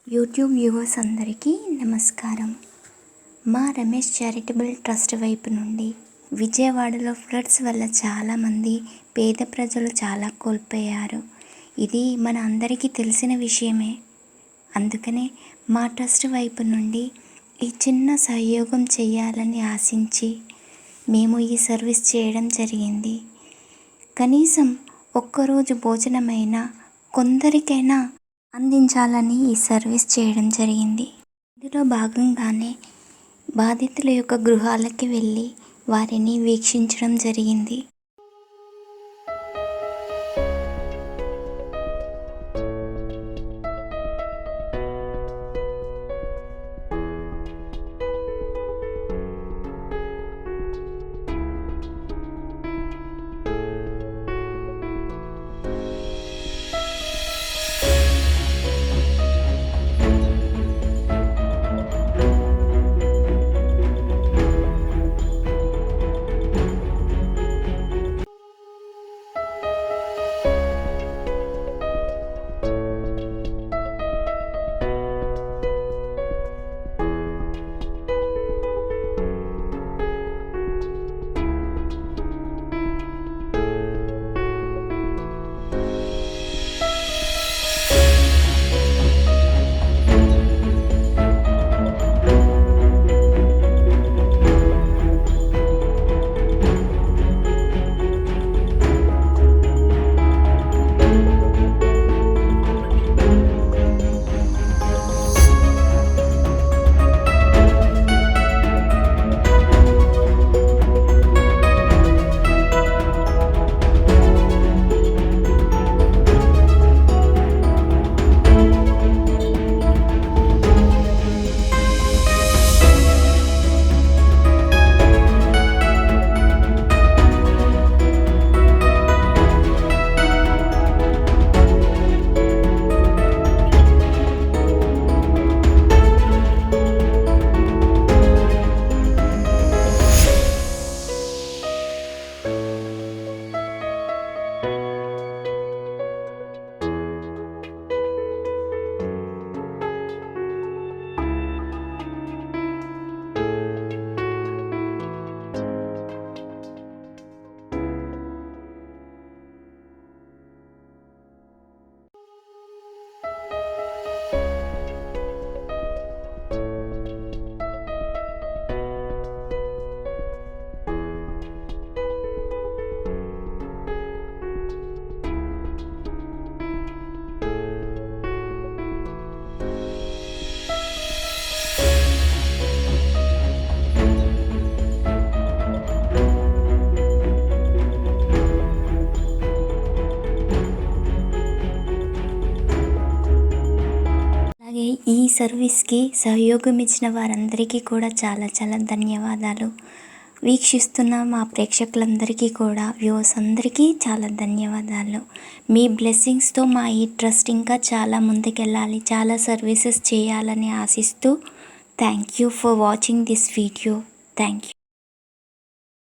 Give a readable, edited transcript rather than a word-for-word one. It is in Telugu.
యూట్యూబ్ వ్యూవర్స్ అందరికీ నమస్కారం. మా రమేష్ చారిటబుల్ ట్రస్ట్ వైపు నుండి విజయవాడలో ఫ్లడ్స్ వల్ల చాలామంది పేద ప్రజలు చాలా కోల్పోయారు. ఇది మన అందరికీ తెలిసిన విషయమే. అందుకనే మా ట్రస్ట్ వైపు నుండి ఈ చిన్న సహయోగం చేయాలని ఆశించి మేము ఈ సర్వీస్ చేయడం జరిగింది. కనీసం ఒక్కరోజు భోజనమైనా కొందరికైనా అందించాలని ఈ సర్వీస్ చేయడం జరిగింది. ఇందులో భాగంగానే బాధితుల యొక్క గృహాలకి వెళ్ళి వారిని వీక్షించడం జరిగింది. ఈ సర్వీస్కి సహయోగం ఇచ్చిన వారందరికీ కూడా చాలా చాలా ధన్యవాదాలు. వీక్షిస్తున్న మా ప్రేక్షకులందరికీ కూడా వ్యూవర్స్ అందరికీ చాలా ధన్యవాదాలు. మీ బ్లెస్సింగ్స్తో మా ఈ ట్రస్ట్ ఇంకా చాలా ముందుకెళ్ళాలి, చాలా సర్వీసెస్ చేయాలని ఆశిస్తూ thank you for watching this video. Thank you.